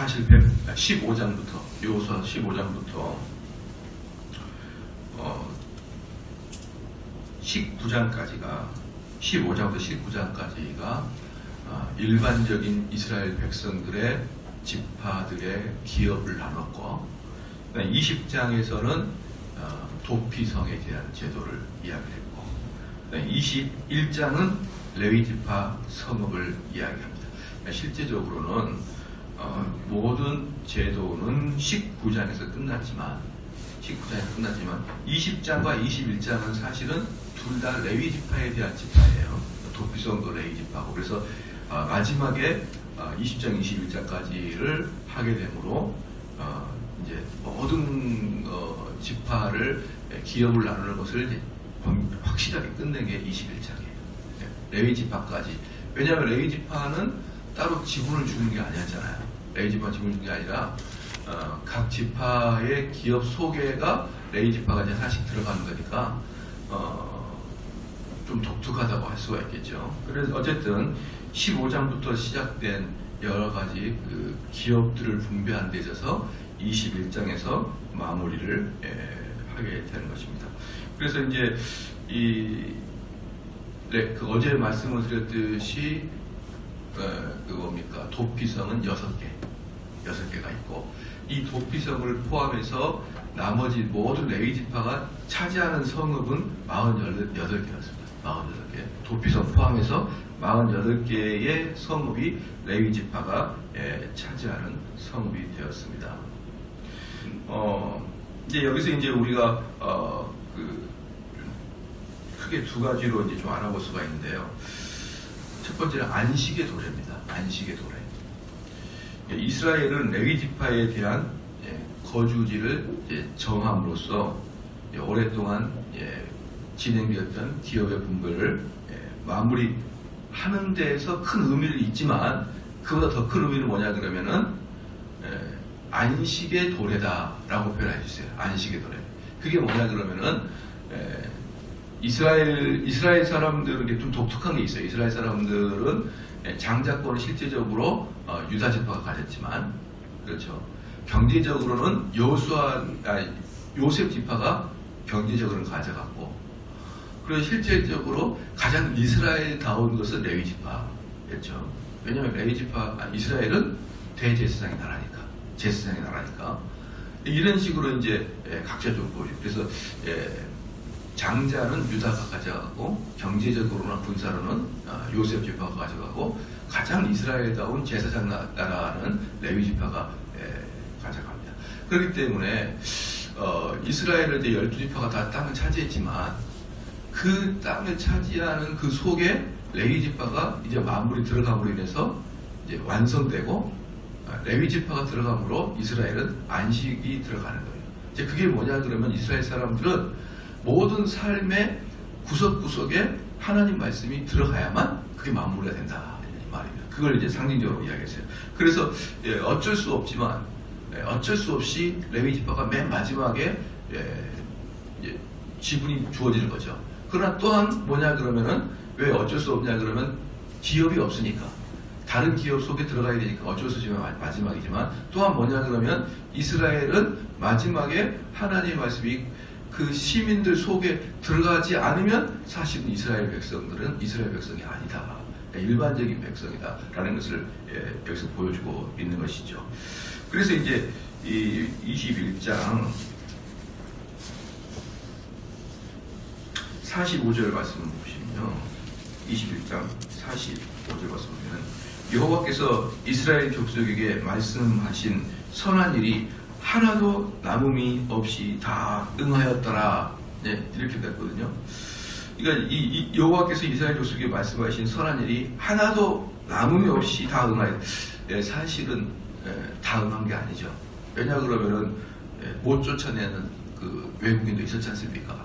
사실 15장부터 여호수아 15장부터 19장까지가 15장부터 19장까지가 일반적인 이스라엘 백성들의 지파들의 기업을 나눴고 20장에서는 도피성에 대한 제도를 이야기했고 21장은 레위지파 성읍을 이야기합니다. 실제적으로는 모든 제도는 19장에서 끝났지만 20장과 21장은 사실은 둘 다 레위지파에 대한 지파예요. 도피성도 레위지파고. 그래서 마지막에 20장, 21장까지를 하게 되므로 이제 모든 지파를 기업을 나누는 것을 이제 확실하게 끝낸 게 21장이에요. 레위지파까지. 왜냐하면 레위지파는 따로 지분을 주는 게 아니었잖아요. 레위지파 지분을 주는 게 아니라 각 지파의 기업 소개가 레위지파가 이제 하나씩 들어가는 거니까 좀 독특하다고 할 수가 있겠죠. 그래서 어쨌든 15장부터 시작된 여러 가지 그 기업들을 분배한 데 있어서 21장에서 마무리를 하게 되는 것입니다. 그래서 이제 그 어제 말씀을 드렸듯이 도피성은 6개가 있고 이 도피성을 포함해서 나머지 모든 레위지파가 차지하는 성읍은 48개였습니다. 48개. 도피성 포함해서 48개의 성읍이 레위지파가 차지하는 성읍이 되었습니다. 이제 여기서 이제 우리가 크게 두 가지로 이제 좀 알아볼 수가 있는데요. 첫 번째는 안식의 도래입니다. 안식의 도래. 이스라엘은 레위지파에 대한 거주지를 정함으로써 오랫동안 진행되었던 기업의 분배를 마무리하는 데에서 큰 의미를 있지만 그보다 더 큰 의미는 뭐냐 그러면은 안식의 도래다라고 표현해 주세요. 안식의 도래. 그게 뭐냐 그러면은 이스라엘 사람들은 좀 독특한 게 있어요. 이스라엘 사람들은 장자권을 실제적으로 유다 지파가 가졌지만, 그렇죠. 경제적으로는 요셉 지파가 경제적으로는 가져갔고, 그리고 실질적으로 가장 이스라엘다운 것은 레위 지파였죠. 왜냐하면 이스라엘은 대제사장의 나라니까. 이런 식으로 이제 각자 좀 보여요. 그래서 장자는 유다가 가져가고 경제적으로나 군사로는 요셉 지파가 가져가고 가장 이스라엘다운 제사장 나라는 레위 지파가 가져갑니다. 그렇기 때문에 이스라엘은 이제 12지파가 다 땅을 차지했지만 그 땅을 차지하는 그 속에 레위 지파가 이제 마무리 들어감으로 인해서 이제 완성되고 레위 지파가 들어감으로 이스라엘은 안식이 들어가는 거예요. 이제 그게 뭐냐 그러면 이스라엘 사람들은 모든 삶의 구석구석에 하나님 말씀이 들어가야만 그게 마무리가 된다 이 말입니다. 그걸 이제 상징적으로 이야기했어요. 그래서 어쩔 수 없지만 어쩔 수 없이 레위 지파가 맨 마지막에 지분이 주어지는 거죠. 그러나 또한 뭐냐 그러면은 왜 어쩔 수 없냐 그러면 기업이 없으니까 다른 기업 속에 들어가야 되니까 어쩔 수 없지만 마지막이지만 또한 뭐냐 그러면 이스라엘은 마지막에 하나님의 말씀이 그 시민들 속에 들어가지 않으면 사실은 이스라엘 백성이 아니다. 일반적인 백성이다. 라는 것을 여기서 보여주고 있는 것이죠. 그래서 이제 이 21장 45절 말씀을 보시면요. 21장 45절 말씀 보면 여호와께서 이스라엘 족속에게 말씀하신 선한 일이 하나도 남음이 없이 다 응하였더라. 이렇게 됐거든요. 그러니까 이 여호와께서 이스라엘 족속에게 말씀하신 선한 일이 하나도 남음이 없이 다 응하였다. 사실은 다 응한 게 아니죠. 왜냐 그러면은 못 쫓아내는 그 외국인도 있었지 않습니까?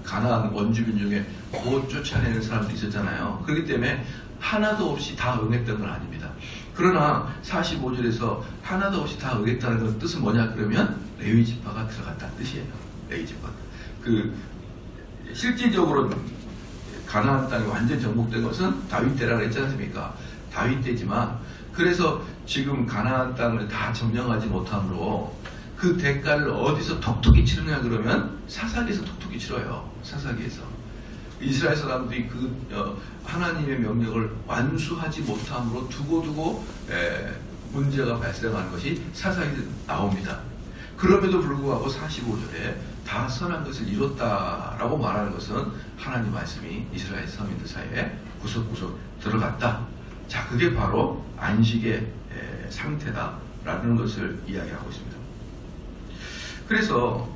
가나안 원주민 중에 못 쫓아내는 사람도 있었잖아요. 그렇기 때문에 하나도 없이 다 응했던 건 아닙니다. 그러나 45절에서 하나도 없이 다 응했다는 뜻은 뭐냐 그러면 레위 지파가 들어갔다는 뜻이에요. 레위 지파. 실질적으로 가나안 땅이 완전 정복된 것은 다윗 때라고 했지 않습니까? 다윗 때지만 그래서 지금 가나안 땅을 다 점령하지 못함으로 그 대가를 어디서 톡톡히 치르냐 그러면 사사기에서 톡톡히 치러요. 사사기에서. 이스라엘 사람들이 하나님의 명령을 완수하지 못함으로 두고두고 문제가 발생하는 것이 사사기에 나옵니다. 그럼에도 불구하고 45절에 다 선한 것을 이뤘다라고 말하는 것은 하나님 말씀이 이스라엘 서민들 사이에 구석구석 들어갔다. 자, 그게 바로 안식의 상태다라는 것을 이야기하고 있습니다. 그래서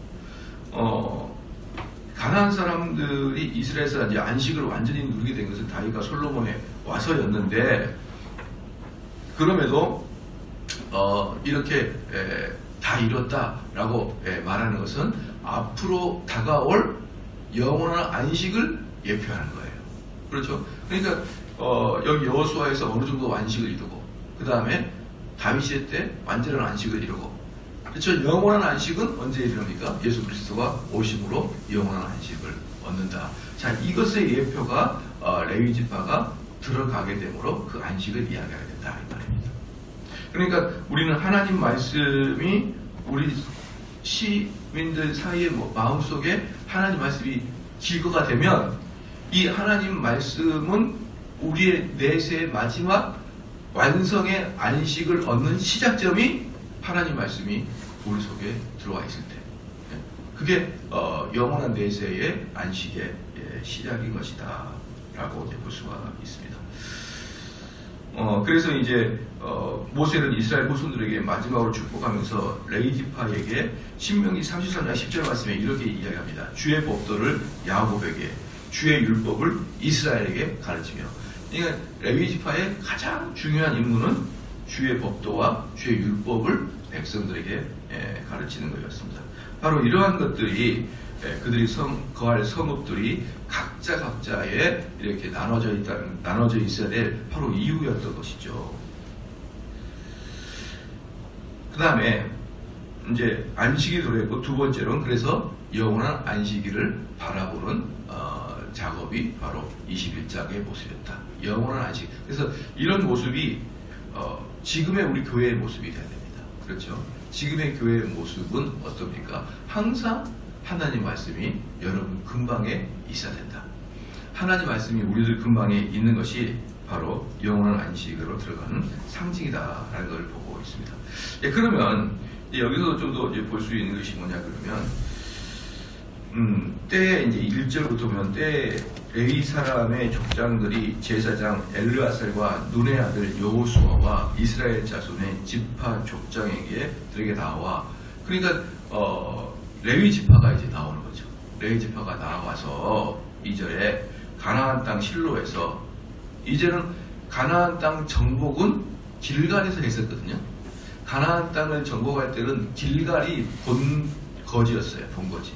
가나안 사람들이 이스라엘 사람들이 안식을 완전히 누리게 된 것은 다윗과 솔로몬에 와서였는데, 그럼에도 이렇게 다 이뤘다라고 말하는 것은 앞으로 다가올 영원한 안식을 예표하는 거예요. 그렇죠? 그러니까 여기 여호수아에서 어느 정도 안식을 이루고, 그 다음에 다윗 때 완전한 안식을 이루고, 그렇죠? 영원한 안식은 언제 이루니까? 예수 그리스도가 오심으로 영원한 안식을 얻는다. 자, 이것의 예표가 레위 지파가 들어가게 되므로 그 안식을 이야기하게 된다 이 말입니다. 그러니까 우리는 하나님 말씀이 우리 시민들 사이의 마음속에 하나님 말씀이 기거가 되면 이 하나님 말씀은 우리의 내세의 마지막 완성의 안식을 얻는 시작점이 하나님 말씀이 우리 속에 들어와 있을 때, 그게 영원한 내세의 안식의 시작인 것이다 라고 볼 수가 있습니다. 그래서 이제 모세는 이스라엘 후손들에게 마지막으로 축복하면서 레위 지파에게 신명기 33장 10절 말씀에 이렇게 이야기합니다. 주의 법도를 야곱에게, 주의 율법을 이스라엘에게 가르치며. 그러니까 레위 지파의 가장 중요한 임무는 주의 법도와 주의 율법을 백성들에게 가르치는 것이었습니다. 바로 이러한 것들이 그들이 거할 성읍들이 각자의 이렇게 나눠져 있어야 될 바로 이유였던 것이죠. 그 다음에 이제 안식이 들어있고, 두 번째로는 그래서 영원한 안식일을 바라보는 작업이 바로 21장의 모습이었다. 영원한 안식. 그래서 이런 모습이 지금의 우리 교회의 모습이 돼야 됩니다. 그렇죠? 지금의 교회의 모습은 어떻습니까? 항상 하나님 말씀이 여러분 근방에 있어야 된다. 하나님 말씀이 우리들 근방에 있는 것이 바로 영원한 안식으로 들어가는 상징이다라는 걸 보고 있습니다. 그러면 여기서 좀 더 볼 수 있는 것이 뭐냐 그러면 때에 이제 1절부터 보면 때에 레위 사람의 족장들이 제사장 엘르아살과 눈의 아들 여호수아와 이스라엘 자손의 지파 족장에게 들에게 나와, 그러니까 레위 지파가 이제 나오는 거죠. 레위 지파가 나와서 2절에 가나안 땅 실로에서, 이제는 가나안 땅 정복은 길갈에서 했었거든요. 가나안 땅을 정복할 때는 길갈이 본거지였어요. 본거지.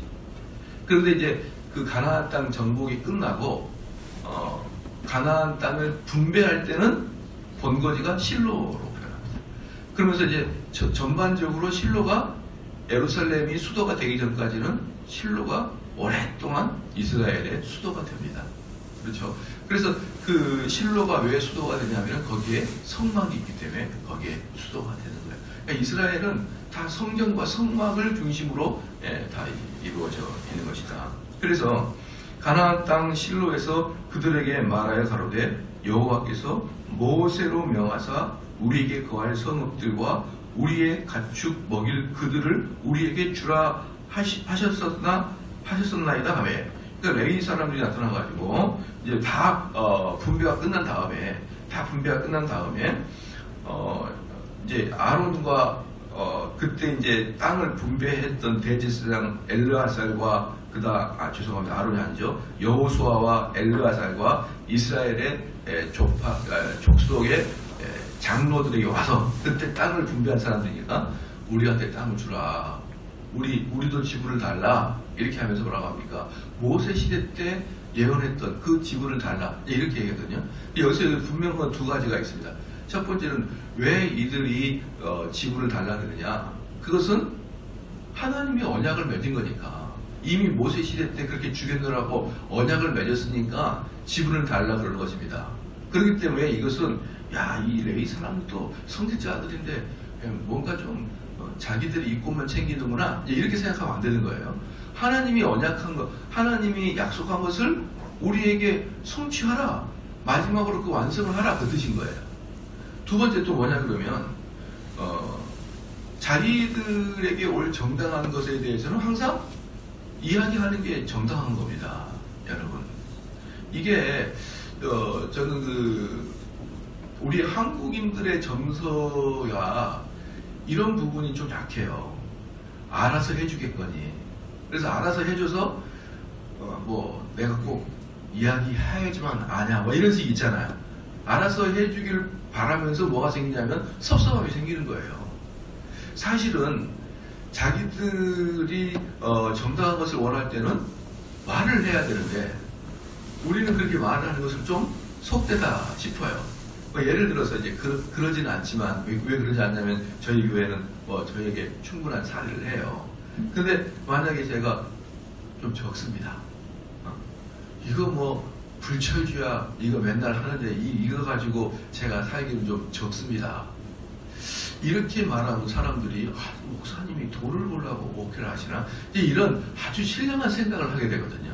그런데 이제 그 가나안 땅 정복이 끝나고 가나안 땅을 분배할 때는 본거지가 실로로 변합니다. 그러면서 이제 전반적으로 실로가 예루살렘이 수도가 되기 전까지는 실로가 오랫동안 이스라엘의 수도가 됩니다. 그렇죠? 그래서 그 실로가 왜 수도가 되냐면 거기에 성막이 있기 때문에 거기에 수도가 되는 거예요. 그러니까 이스라엘은 다 성경과 성막을 중심으로 다 이루어져 있는 것이다. 그래서 가나안 땅 실로에서 그들에게 말하여 가로되 여호와께서 모세로 명하사 우리에게 거할 성읍들과 우리의 가축 먹일 그들을 우리에게 주라 하셨었나이다 하며, 그러니까 레위 사람들이 나타나가지고 이제 다 분배가 끝난 다음에 이제 아론과 그때 이제 땅을 분배했던 대제사장 엘르아살과 죄송합니다. 아론이 아니죠. 여호수아와 엘르아살과 이스라엘의 족속의 장로들에게 와서 그때 땅을 분배한 사람들이니까 우리한테 땅을 주라. 우리도 지분을 달라. 이렇게 하면서 뭐라고 합니까? 모세 시대 때 예언했던 그 지분을 달라. 이렇게 얘기하거든요. 여기서 분명한 두 가지가 있습니다. 첫 번째는 왜 이들이 지분을 달라 그러냐? 그것은 하나님이 언약을 맺은 거니까. 이미 모세 시대 때 그렇게 주겠노라고 언약을 맺었으니까 지분을 달라 그러는 것입니다. 그렇기 때문에 이것은 이 레위 사람도 성직자들인데 뭔가 좀 자기들이 이권만 챙기는구나 이렇게 생각하면 안 되는 거예요. 하나님이 언약한 것, 하나님이 약속한 것을 우리에게 성취하라. 마지막으로 그 완성을 하라. 그 뜻인 거예요. 두 번째 또 뭐냐 그러면 자기들에게 올 정당한 것에 대해서는 항상 이야기하는 게 정당한 겁니다. 여러분. 이게 저는 우리 한국인들의 정서가 이런 부분이 좀 약해요. 알아서 해주겠거니. 그래서 알아서 해줘서 내가 꼭 이야기해야지만 아냐 이런 식 있잖아요. 알아서 해주길 바라면서 뭐가 생기냐면 섭섭함이 생기는 거예요. 사실은 자기들이 정당한 것을 원할 때는 말을 해야 되는데 우리는 그렇게 말하는 것을 좀 속되다 싶어요. 예를 들어서 이제 그러지는 않지만 왜 그러지 않냐면 저희 교회는 저에게 충분한 사례를 해요. 근데 만약에 제가 좀 적습니다. 이거 불철주야 이거 맨날 하는데 이거 가지고 제가 살기는 좀 적습니다. 이렇게 말하는 사람들이 목사님이 돈을 벌려고 목회를 하시나? 이런 아주 신령한 생각을 하게 되거든요.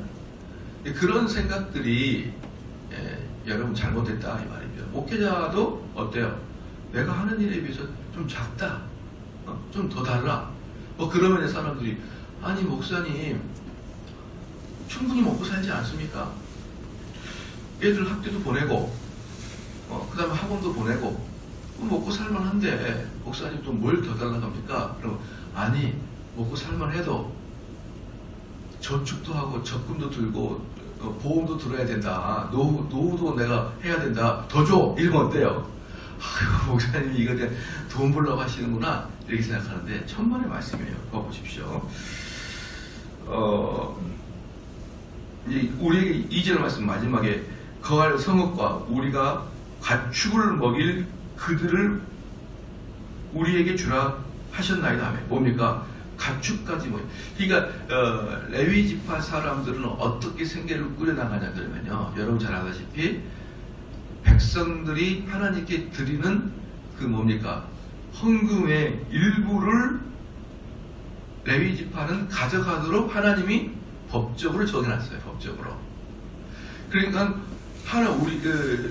그런 생각들이 여러분 잘못됐다 이 말입니다. 목회자도 어때요? 내가 하는 일에 비해서 좀 작다. 좀 더 달라. 그러면 사람들이 아니 목사님 충분히 먹고 살지 않습니까? 애들 학교도 보내고 그 다음에 학원도 보내고 먹고 살만한데 목사님 또 뭘 더 달라고 합니까? 그럼 아니 먹고 살만해도 저축도 하고 적금도 들고 보험도 들어야 된다. 노후도 내가 해야 된다. 더 줘. 이러면 어때요? 아이고 목사님이 이거 돈 벌려고 하시는구나 이렇게 생각하는데 천만의 말씀이에요. 봐보십시오. 우리에게 2절 말씀 마지막에 거할 성읍과 우리가 가축을 먹일 그들을 우리에게 주라 하셨나이다 하면 뭡니까? 가축까지 그러니까 레위 지파 사람들은 어떻게 생계를 꾸려나가냐 그러면요, 여러분 잘 아다시피 백성들이 하나님께 드리는 그 뭡니까? 헌금의 일부를 레위 지파는 가져가도록 하나님이 법적으로 정해놨어요. 법적으로. 그러니까 우리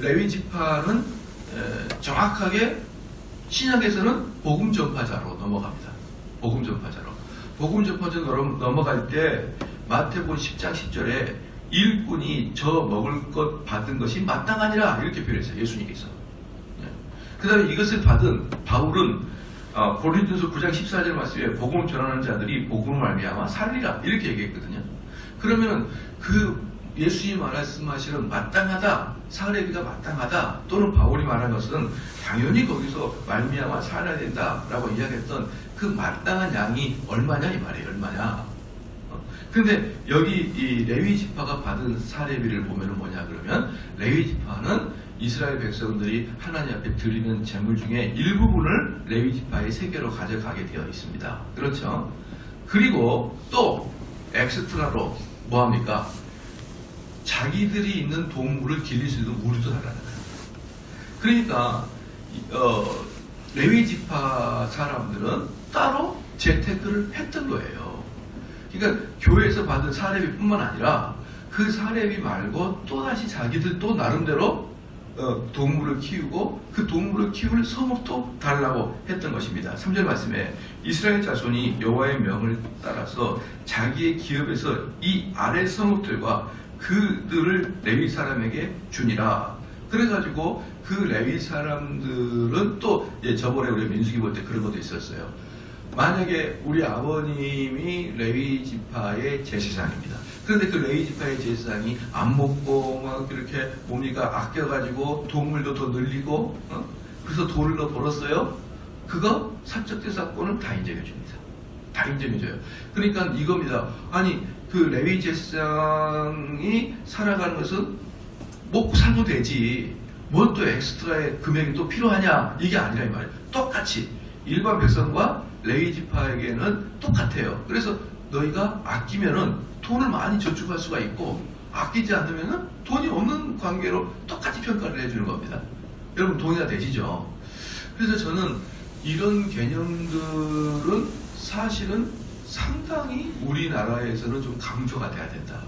레위 지파는 정확하게 신약에서는 복음 전파자로 넘어갑니다. 복음 전파자로. 복음 전파자로 넘어갈 때 마태복음 10장 10절에 일꾼이 저 먹을 것 받은 것이 마땅하니라 이렇게 표현했어요. 예수님께서. 그 다음에 이것을 받은 바울은 고린도서 9장 14절 말씀에 복음을 전하는 자들이 복음을 말미암아 살리라 이렇게 얘기했거든요. 그러면 예수님이 말씀하시는 마땅하다, 사례비가 마땅하다 또는 바울이 말한 것은 당연히 거기서 말미암아 살아야 된다라고 이야기했던 그 마땅한 양이 얼마냐 이 말이에요. 얼마냐. 근데 여기 이 레위 지파가 받은 사례비를 보면은 뭐냐 그러면 레위 지파는 이스라엘 백성들이 하나님 앞에 드리는 제물 중에 일부분을 레위 지파의 세계로 가져가게 되어 있습니다. 그렇죠? 그리고 또 엑스트라로 뭐합니까? 자기들이 있는 동물을 기를 수 있는 무리도 달라는 거예요. 그러니까 레위 지파 사람들은 따로 재테크를 했던 거예요. 그러니까 교회에서 받은 사례비뿐만 아니라 그 사례비 말고 또다시 자기들 또 나름대로 동물을 키우고 그 동물을 키울 성읍도 달라고 했던 것입니다. 3절 말씀에 이스라엘 자손이 여호와의 명을 따라서 자기의 기업에서 이 아래 성읍들과 그들을 레위 사람에게 주니라. 그래가지고 그 레위 사람들은 또 저번에 우리 민수기 볼 때 그런 것도 있었어요. 만약에 우리 아버님이 레위 지파의 제사장입니다. 그런데 그 레위 지파의 제사장이 안 먹고 막 이렇게 뭡니까 아껴가지고 동물도 더 늘리고 그래서 돈을 더 벌었어요. 그거 사적대사권을 다 인정해줍니다. 다 인정해줘요. 그러니까 이겁니다. 아니 그 레위 제사장이 살아가는 것은 먹고 살도 되지 뭐 또 엑스트라의 금액이 또 필요하냐 이게 아니라 이 말이에요. 똑같이 일반 백성과 레위 지파에게는 똑같아요. 그래서 너희가 아끼면은 돈을 많이 저축할 수가 있고 아끼지 않으면 돈이 없는 관계로 똑같이 평가를 해주는 겁니다. 여러분 동의가 되시죠? 그래서 저는 이런 개념들은 사실은 상당히 우리나라에서는 좀 강조가 돼야 된다.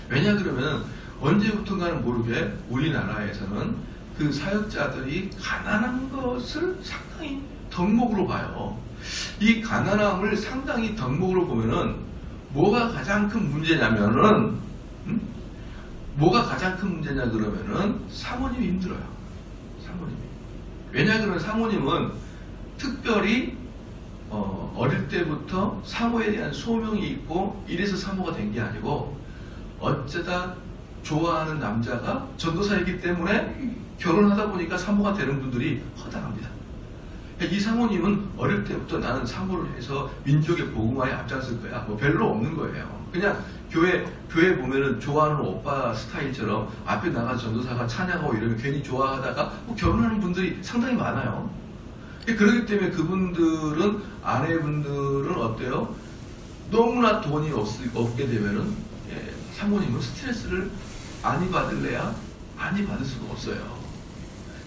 왜냐 그러면 언제부턴가는 모르게 우리나라에서는 그 사역자들이 가난한 것을 상당히 덕목으로 봐요. 이 가난함을 상당히 덕목으로 보면은 뭐가 가장 큰 문제냐면은 뭐가 가장 큰 문제냐 그러면은 사모님이 힘들어요. 사모님이. 왜냐 그러면 사모님은 특별히 어릴 때부터 사모에 대한 소명이 있고 이래서 사모가 된 게 아니고 어쩌다 좋아하는 남자가 전도사이기 때문에 결혼하다 보니까 사모가 되는 분들이 허다합니다. 이 사모님은 어릴 때부터 나는 사모를 해서 민족의 복음화에 앞장설 거야. 뭐 별로 없는 거예요. 그냥 교회 보면은 좋아하는 오빠 스타일처럼 앞에 나가서 전도사가 찬양하고 이러면 괜히 좋아하다가 뭐 결혼하는 분들이 상당히 많아요. 그렇기 때문에 그분들은 아내분들은 어때요? 너무나 돈이 없게 되면은 사모님은 스트레스를 많이 받을래야 많이 받을 수가 없어요.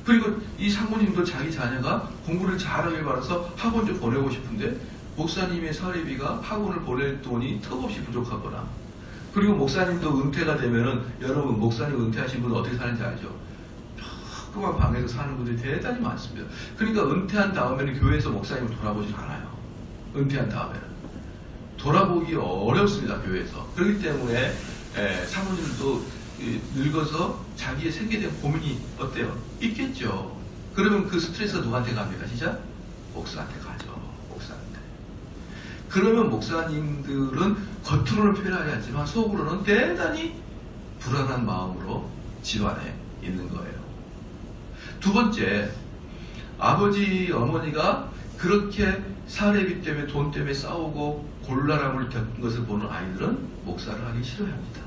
그리고 이 사모님도 자기 자녀가 공부를 잘하길 바라서 학원 좀 보내고 싶은데 목사님의 사례비가 학원을 보낼 돈이 턱없이 부족하거나 그리고 목사님도 은퇴가 되면은 여러분 목사님 은퇴하신 분은 어떻게 사는지 알죠? 조그만 방에서 사는 분들이 대단히 많습니다. 그러니까 은퇴한 다음에는 교회에서 목사님을 돌아보지 않아요. 은퇴한 다음에는 돌아보기 어렵습니다. 교회에서. 그렇기 때문에 사모님도 늙어서 자기의 생계에 대한 고민이 어때요? 있겠죠. 그러면 그 스트레스가 누구한테 갑니까? 진짜? 목사한테 가죠. 목사한테. 그러면 목사님들은 겉으로는 표현하지 않지만 속으로는 대단히 불안한 마음으로 집안에 있는 거예요. 두 번째, 아버지, 어머니가 그렇게 사례비 때문에 돈 때문에 싸우고 곤란함을 겪은 것을 보는 아이들은 목사를 하기 싫어합니다.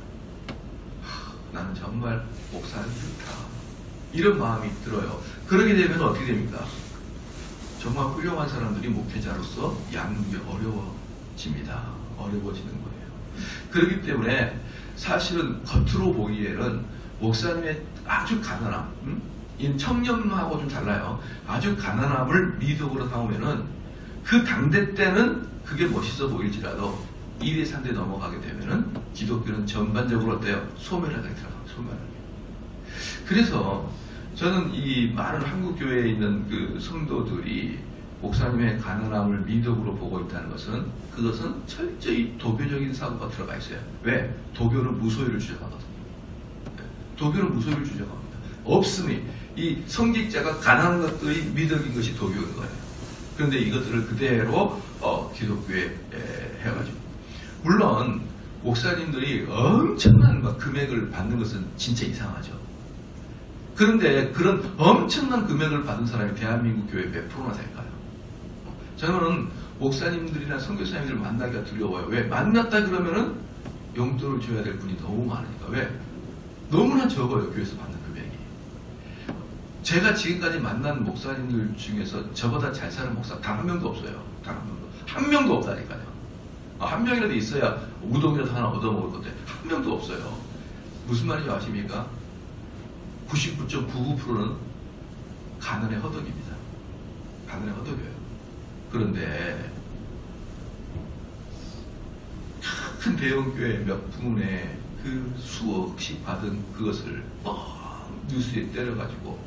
나는 정말 목사는 싫다. 이런 마음이 들어요. 그러게 되면 어떻게 됩니까? 정말 훌륭한 사람들이 목회자로서 양육이 어려워집니다. 어려워지는 거예요. 그렇기 때문에 사실은 겉으로 보기에는 목사님의 아주 가난함, 청년하고 좀 달라요. 아주 가난함을 미덕으로 삼으면은 그 당대 때는 그게 멋있어 보일지라도 2대 3대 넘어가게 되면은 기독교는 전반적으로 어때요? 소멸하게 들어가요. 소멸하게. 그래서 저는 이 많은 한국 교회에 있는 그 성도들이 목사님의 가난함을 미덕으로 보고 있다는 것은 그것은 철저히 도교적인 사고가 들어가 있어요. 왜? 도교는 무소유를 주장하거든요. 도교는 무소유를 주장합니다. 없음이 이 성직자가 가난한 것들이 미덕인 것이 도교인 거예요. 그런데 이것들을 그대로 기독교에 해가지고 물론 목사님들이 엄청난 금액을 받는 것은 진짜 이상하죠. 그런데 그런 엄청난 금액을 받은 사람이 대한민국 교회 몇 프로나 될까요? 저는 목사님들이나 선교사님들을 만나기가 두려워요. 왜? 만났다 그러면은 용돈을 줘야 될 분이 너무 많으니까. 왜? 너무나 적어요. 교회에서 받는 금액이. 제가 지금까지 만난 목사님들 중에서 저보다 잘 사는 목사 단 한 명도 없어요. 단 한 명도. 한 명도 없다니까요. 한 명이라도 있어야 우동이라도 하나 얻어먹을 건데 한 명도 없어요. 무슨 말인지 아십니까? 99.99%는 가난의 허덕입니다. 가난의 허덕이에요. 그런데 큰 대형교회 몇 분의 그 수억씩 받은 그것을 뉴스에 때려가지고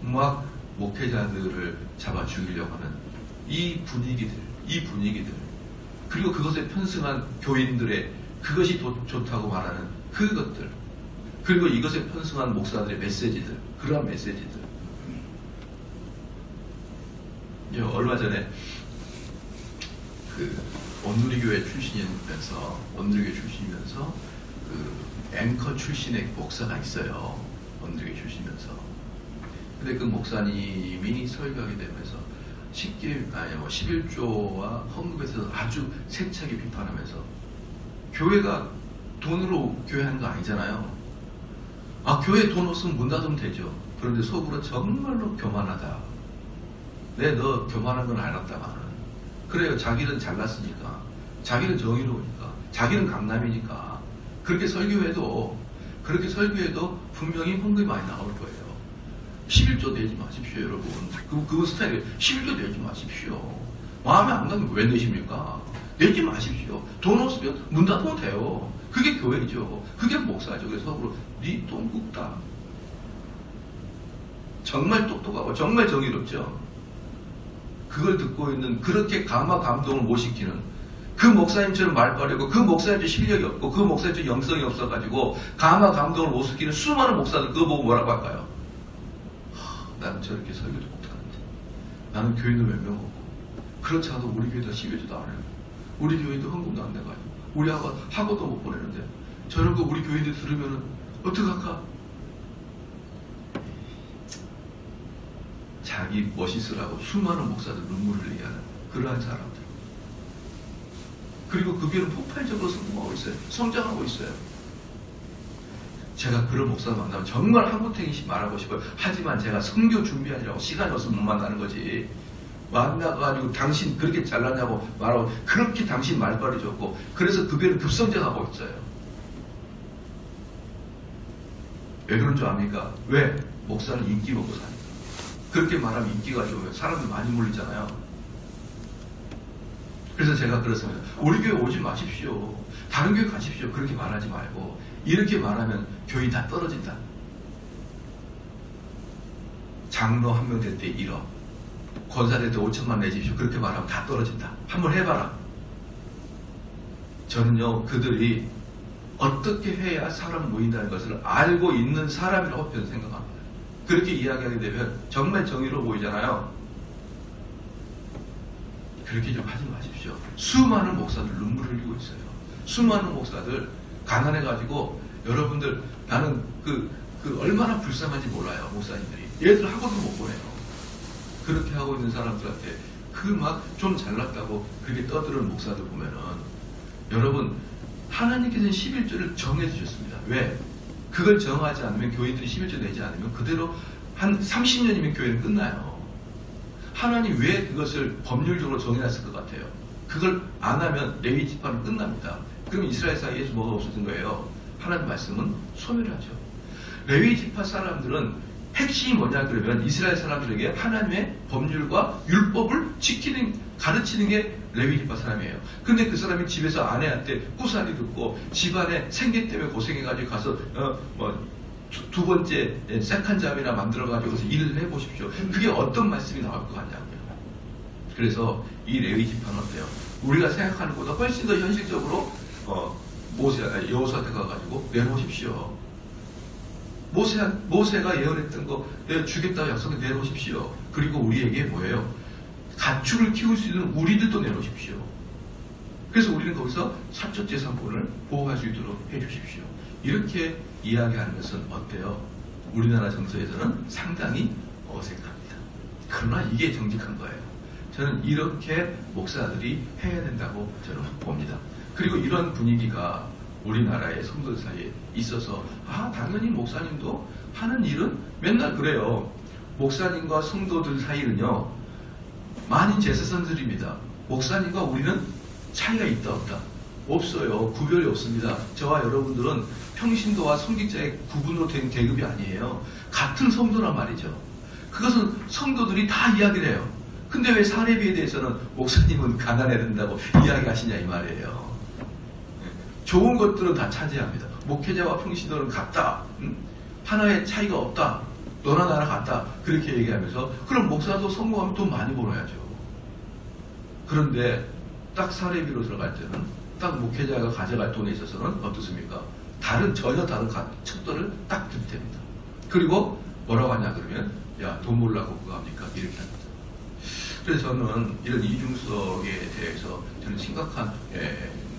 막 목회자들을 잡아 죽이려고 하는 이 분위기들 그리고 그것에 편승한 교인들의 그것이 좋다고 말하는 그것들 그리고 이것에 편승한 목사들의 메시지들 그러한 메시지들 얼마 전에 그 온누리교회 출신이면서 그 앵커 출신의 목사가 있어요. 온누리교회 출신이면서 근데 그 목사님이 설교하게 되면서 11조와 헌금에 대해서 아주 세차게 비판하면서 교회가 돈으로 교회하는 거 아니잖아요. 교회에 돈 없으면 문 닫으면 되죠. 그런데 속으로 정말로 교만하다. 너 교만한 건 알았다마는. 그래요. 자기는 잘났으니까. 자기는 정의로우니까. 자기는 강남이니까. 그렇게 설교해도 분명히 헌금이 많이 나올 거예요. 11조 내지 마십시오, 여러분. 그 스타일에 11조 내지 마십시오. 마음에 안 가면 왜 내십니까? 내지 마십시오. 돈 없으면 문 닫으면 돼요. 그게 교회죠. 그게 목사죠. 그래서 서로 네 돈 굽다. 정말 똑똑하고 정말 정의롭죠. 그걸 듣고 있는, 그렇게 감화 감동을 못 시키는 그 목사님처럼 말빠르고 그 목사님처럼 실력이 없고 그 목사님처럼 영성이 없어가지고 감화 감동을 못 시키는 수많은 목사들, 그거 보고 뭐라고 할까요? 나는 저렇게 설교도 못하는데, 나는 교인도 몇 명 없고, 그렇지 않아도 우리 교회도 12조도 안 해요. 우리 교회도 헌금도 안 내가지고, 우리 학원도 못 보내는데, 저런 거 우리 교인들 들으면은 어떡할까? 자기 멋있으라고 수많은 목사들 눈물을 흘리게 하는 그러한 사람들. 그리고 그 교회는 폭발적으로 성공하고 있어요. 성장하고 있어요. 제가 그런 목사 만나면 정말 한구탱이 말하고 싶어요. 하지만 제가 선교 준비하느라고 시간이 없어서 못 만나는 거지. 만나가지고 당신 그렇게 잘났냐고 말하고, 그렇게 당신 말빨이 좋고, 그래서 그 교회는 급성장하고 있어요. 왜 그런 줄 압니까? 왜? 목사는 인기 먹고 사니까. 그렇게 말하면 인기가 좋으면 사람들 많이 몰리잖아요. 그래서 제가 그렇습니다. 우리 교회 오지 마십시오. 다른 교회 가십시오. 그렇게 말하지 말고, 이렇게 말하면 교회 다 떨어진다. 장로 한 명 될 때 1억, 권사 될 때 5천만 내십시오. 그렇게 말하면 다 떨어진다. 한번 해봐라. 저는요, 그들이 어떻게 해야 사람 모인다는 것을 알고 있는 사람이라고 저는 생각합니다. 그렇게 이야기하게 되면 정말 정의로워 보이잖아요. 그렇게 좀 하지 마십시오. 수많은 목사들 눈물을 흘리고 있어요. 수많은 목사들 가난해가지고, 여러분들, 나는 얼마나 불쌍한지 몰라요, 목사님들이. 얘들 학원도 못 보내요. 그렇게 하고 있는 사람들한테 좀 잘났다고 그렇게 떠드는 목사들 보면은, 여러분, 하나님께서는 11조를 정해주셨습니다. 왜? 그걸 정하지 않으면, 교인들이 11조 내지 않으면 그대로 한 30년이면 교회는 끝나요. 하나님 왜 그것을 법률적으로 정해놨을 것 같아요? 그걸 안 하면 레위 지파는 끝납니다. 그럼 이스라엘 사이에서 뭐가 없어진 거예요? 하나님 말씀은 소멸하죠. 레위 지파 사람들은 핵심이 뭐냐 그러면, 이스라엘 사람들에게 하나님의 법률과 율법을 가르치는 게 레위 지파 사람이에요. 근데 그 사람이 집에서 아내한테 꾸사리 듣고 집안에 생계 때문에 고생해가지고 가서 두 번째 세컨잡이나 만들어가지고 일을 해보십시오. 그게 어떤 말씀이 나올 것 같냐고요. 그래서 이 레위 지파는 어때요? 우리가 생각하는 것보다 훨씬 더 현실적으로 여호수아한테 가가지고 내놓으십시오. 모세가 예언했던 거 내가 주겠다고 약속해 내놓으십시오. 그리고 우리에게 뭐예요? 가축을 키울 수 있는 우리들도 내놓으십시오. 그래서 우리는 거기서 사적 재산권을 보호할 수 있도록 해주십시오. 이렇게 이야기하는 것은 어때요? 우리나라 정서에서는 상당히 어색합니다. 그러나 이게 정직한 거예요. 저는 이렇게 목사들이 해야 된다고 저는 봅니다. 그리고 이런 분위기가 우리나라의 성도들 사이에 있어서, 당연히 목사님도 하는 일은 맨날 그래요. 목사님과 성도들 사이는요, 만인 제사장들입니다. 목사님과 우리는 차이가 있다 없다? 없어요. 구별이 없습니다. 저와 여러분들은 평신도와 성직자의 구분으로 된 계급이 아니에요. 같은 성도란 말이죠. 그것은 성도들이 다 이야기를 해요. 근데 왜 사례비에 대해서는 목사님은 가난해야 된다고 이야기하시냐 이 말이에요. 좋은 것들은 다 차지합니다. 목회자와 평신도는 같다. 하나의 차이가 없다. 너나 나나 같다. 그렇게 얘기하면서, 그럼 목사도 성공하면 돈 많이 벌어야죠. 그런데 딱 사례비로 들어갈 때는, 딱 목회자가 가져갈 돈에 있어서는 어떻습니까? 전혀 다른 척도를 딱 들이댑니다. 그리고 뭐라고 하냐 그러면, 야, 돈 몰라고 그거 합니까? 이렇게 합니다. 그래서 저는 이런 이중성에 대해서 저는 심각한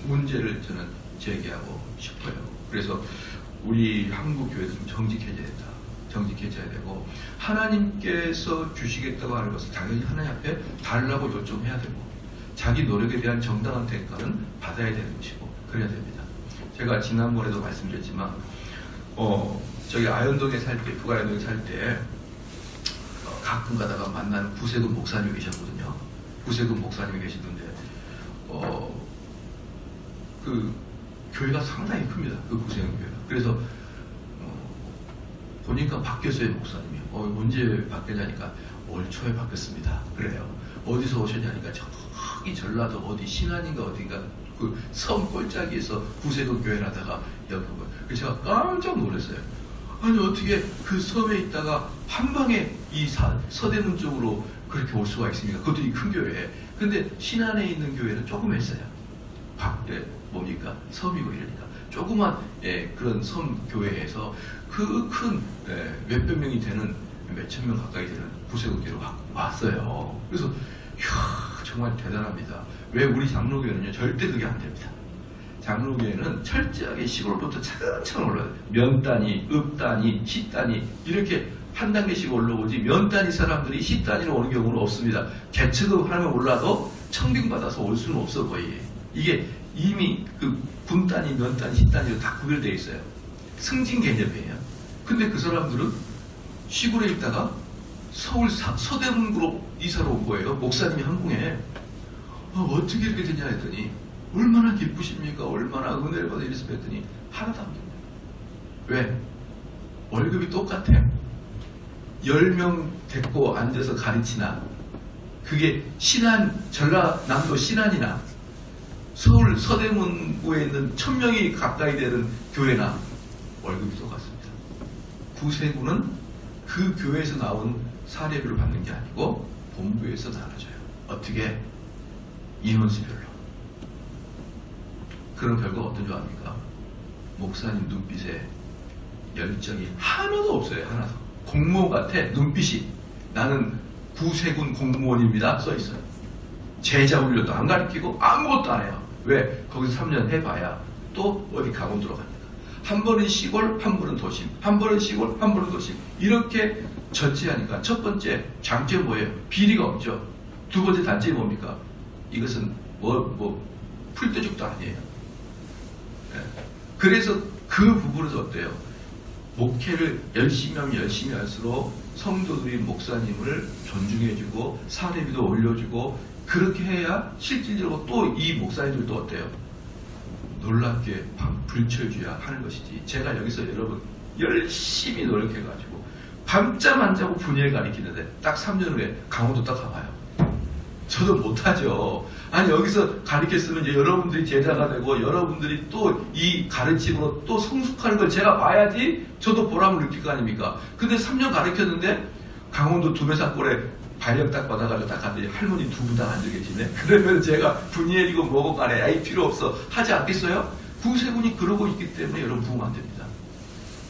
문제를 저는 제기하고 싶어요. 그래서 우리 한국 교회도 좀 정직해져야 된다. 정직해져야 되고, 하나님께서 주시겠다고 하는 것을 당연히 하나님 앞에 달라고 요청해야 되고, 자기 노력에 대한 정당한 대가는 받아야 되는 것이고, 그래야 됩니다. 제가 지난번에도 말씀드렸지만, 저기 아현동에 살 때, 북아현동에 살 때, 가끔 가다가 만나는 구세군 목사님이 계셨거든요. 구세군 목사님이 계시던데, 교회가 상당히 큽니다. 그 구세군교회가. 그래서 보니까 바뀌었어요, 목사님이. 언제 바뀌냐니까 올 초에 바뀌었습니다. 그래요. 어디서 오셨냐니까 저기 전라도 어디 신안인가 어딘가 그 섬 꼴짜기에서 구세군 교회를 하다가 여기 온 거예요. 그래서 제가 깜짝 놀랐어요. 아니 어떻게 그 섬에 있다가 한 방에 이 서대문 쪽으로 그렇게 올 수가 있습니까? 그것도 이 큰 교회에. 근데 신안에 있는 교회는 조금 했어요. 뭡니까? 섬이고 이러니까. 조그만 그런 섬 교회에서 그 큰 몇백 명이 되는 몇천 명 가까이 되는 구세군교회로 왔어요. 그래서 이야, 정말 대단합니다. 왜 우리 장로교회는요 절대 그게 안 됩니다. 장로교회는 철저하게 시골부터 차근차근 올라가요. 면 단위, 읍 단위, 시 단위 이렇게 한 단계씩 올라오지 면 단위 사람들이 시 단위로 오는 경우는 없습니다. 개척을 하면 올라도 청빙받아서 올 수는 없어 거의. 이게 이미 그 군 단위, 면 단위, 시 단위로 다 구별되어 있어요. 승진 개념이에요. 근데 그 사람들은 시골에 있다가 서울 서대문구로 이사를 온 거예요. 목사님이 한 분에. 어떻게 이렇게 되냐 했더니 얼마나 기쁘십니까? 얼마나 은혜를 받아 이랬어 했더니 하나도 안 됩니다. 왜? 월급이 똑같아. 10명 데리고 앉아서 가르치나 그게 전라남도 신안이나 서울 서대문구에 있는 1000명이 가까이 되는 교회나 월급이 똑같습니다. 구세군은 그 교회에서 나온 사례비를 받는 게 아니고 본부에서 나눠줘요. 어떻게? 인원수별로. 그런 결과가 어떤 줄 압니까? 목사님 눈빛에 열정이 하나도 없어요. 하나도. 공무원 같아. 눈빛이. 나는 구세군 공무원입니다. 써있어요. 제자 훈련도 안 가르치고 아무것도 안 해요. 왜? 거기서 3년 해봐야 또 어디 강원도로 갑니다. 한 번은 시골, 한 번은 도심. 한 번은 시골, 한 번은 도심. 이렇게 전체하니까 첫 번째 장점이 뭐예요? 비리가 없죠. 두 번째 단점이 뭡니까? 이것은 풀떼죽도 아니에요. 그래서 그 부분에서 어때요? 목회를 열심히 하면 열심히 할수록 성도들이 목사님을 존중해주고 사례비도 올려주고 그렇게 해야 실질적으로 또 이 목사님들도 어때요? 놀랍게 불철주야 하는 것이지. 제가 여기서 여러분 열심히 노력해가지고 밤잠 안 자고 분야를 가르치는데 딱 3년 후에 강원도 딱 가봐요. 저도 못하죠. 아니 여기서 가르쳤으면 이제 여러분들이 제자가 되고 여러분들이 또 이 가르침으로 또 성숙하는 걸 제가 봐야지 저도 보람을 느낄 거 아닙니까? 근데 3년 가르쳤는데 강원도 두메산골에 발령 딱 받아가지고 딱 갔더니 할머니 두 분 다 앉아 계시네. 그러면 제가 분이엘이고 뭐고 간에 아이 필요 없어 하지 않겠어요? 구세군이 그러고 있기 때문에 여러분 부흥 안 됩니다.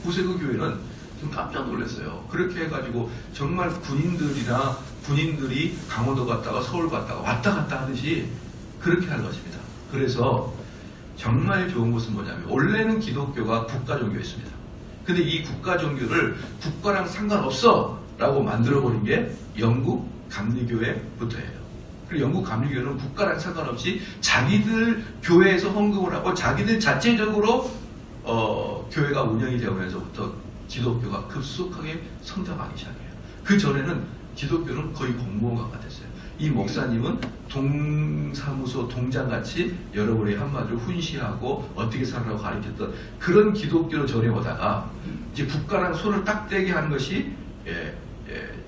구세군 교회는 좀 깜짝 놀랐어요. 그렇게 해가지고 정말 군인들이 강원도 갔다가 서울 갔다가 왔다 갔다 하듯이 그렇게 하는 것입니다. 그래서 정말 좋은 것은 뭐냐면 원래는 기독교가 국가종교였습니다. 근데 이 국가종교를 국가랑 상관없어 라고 만들어버린 게 영국 감리교회부터예요. 그리고 영국 감리교회는 국가랑 상관없이 자기들 교회에서 헌금을 하고 자기들 자체적으로 교회가 운영이 되면서부터 기독교가 급속하게 성장하기 시작해요. 그 전에는 기독교는 거의 공무원과 같았어요. 이 목사님은 동사무소 동장같이 여러분의 한마디로 훈시하고 어떻게 살라고 가르쳤던 그런 기독교로 전해오다가 이제 국가랑 손을 딱 떼게 하는 것이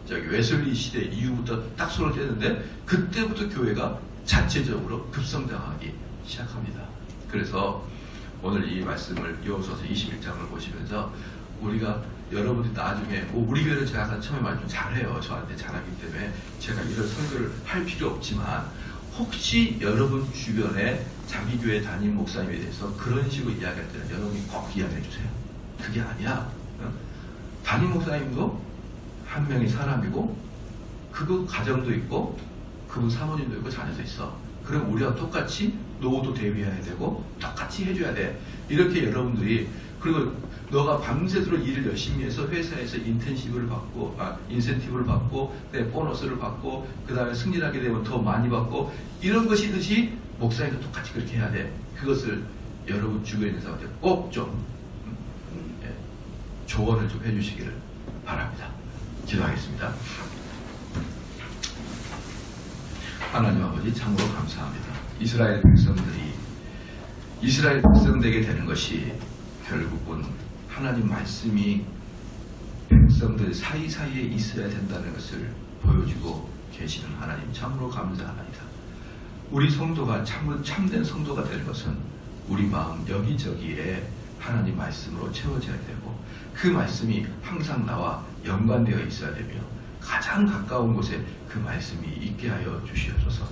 웨슬리 시대 이후부터 딱 손을 떼는데 그때부터 교회가 자체적으로 급성장하기 시작합니다. 그래서 오늘 이 말씀을 여호수아서 21장을 보시면서 우리가 여러분들이 나중에 우리 교회는 제가 처음에 말 좀 잘해요. 저한테 잘하기 때문에 제가 이런 설교를 할 필요 없지만 혹시 여러분 주변에 자기 교회 담임 목사님에 대해서 그런 식으로 이야기할 때는 여러분이 꼭 이야기해 주세요. 그게 아니야. 담임 목사님도 한 명의 사람이고 그거 가정도 있고 그분 사모님도 있고 자녀도 있어. 그럼 우리가 똑같이 노후도 대비해야 되고 똑같이 해줘야 돼. 이렇게 여러분들이 그리고 너가 밤새도록 일을 열심히 해서 회사에서 인센티브를 받고 보너스를 받고 그 다음에 승진하게 되면 더 많이 받고 이런 것이듯이 목사님도 똑같이 그렇게 해야 돼. 그것을 여러분 주변에 있는 사람한테 꼭 좀 조언을 좀 해주시기를 바랍니다. 기도하겠습니다. 하나님 아버지 참으로 감사합니다. 이스라엘 백성들이 이스라엘 백성되게 되는 것이 결국은 하나님 말씀이 백성들 사이사이에 있어야 된다는 것을 보여주고 계시는 하나님 참으로 감사합니다. 우리 성도가 참된 성도가 될 것은 우리 마음 여기저기에 하나님 말씀으로 채워져야 되고 그 말씀이 항상 나와 연관되어 있어야 되며 가장 가까운 곳에 그 말씀이 있게 하여 주시옵소서.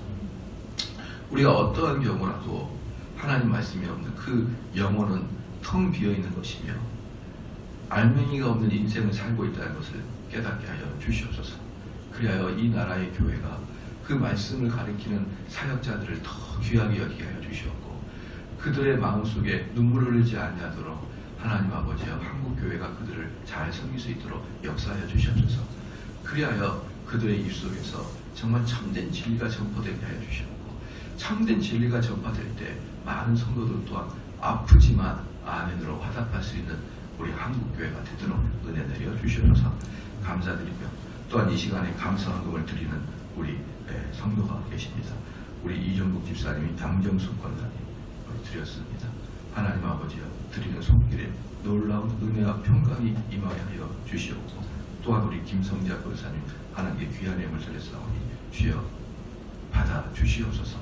우리가 어떠한 경우라도 하나님 말씀이 없는 그 영혼은 텅 비어있는 것이며 알맹이가 없는 인생을 살고 있다는 것을 깨닫게 하여 주시옵소서. 그리하여 이 나라의 교회가 그 말씀을 가리키는 사역자들을 더 귀하게 여기게 하여 주시옵고 그들의 마음속에 눈물을 흘리지 아니하도록 하나님 아버지여 한국교회가 그들을 잘 섬길 수 있도록 역사하여 주시옵소서. 그리하여 그들의 입속에서 정말 참된 진리가 전파되게 하여 주시옵고 참된 진리가 전파될 때 많은 성도들 또한 아프지만 아멘으로 화답할 수 있는 우리 한국교회가 되도록 은혜 내려 주시옵소서. 감사드리며 또한 이 시간에 감사헌금을 드리는 우리 성도가 계십니다. 우리 이종국 집사님이 당정수 권사님 드렸습니다. 하나님 아버지여 드리는 손길에 놀라운 은혜와 평강이 임하게 하여 주시옵고 또한 우리 김성자 권사님 하나님께 귀한 예물 드렸사오니 주여 받아 주시옵소서.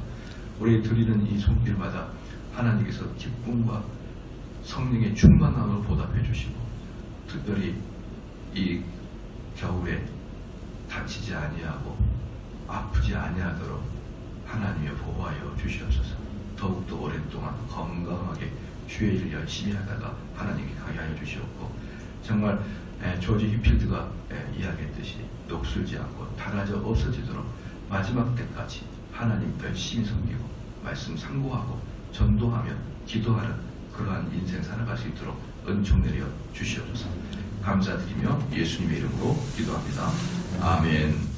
우리 드리는 이 손길마다 하나님께서 기쁨과 성령의 충만함으로 보답해 주시고 특별히 이 겨울에 다치지 아니하고 아프지 아니하도록 하나님의 보호하여 주시옵소서. 더욱더 오랫동안 건강하게 주의 일을 열심히 하다가 하나님께 가게 하여 주시옵고 정말 조지 히필드가 이야기했듯이 녹슬지 않고 닳아져 없어지도록 마지막 때까지 하나님 열심히 섬기고 말씀 상고하고 전도하며 기도하는 그러한 인생 살아갈 수 있도록 은총 내려 주시옵소서. 감사드리며 예수님의 이름으로 기도합니다. 아멘.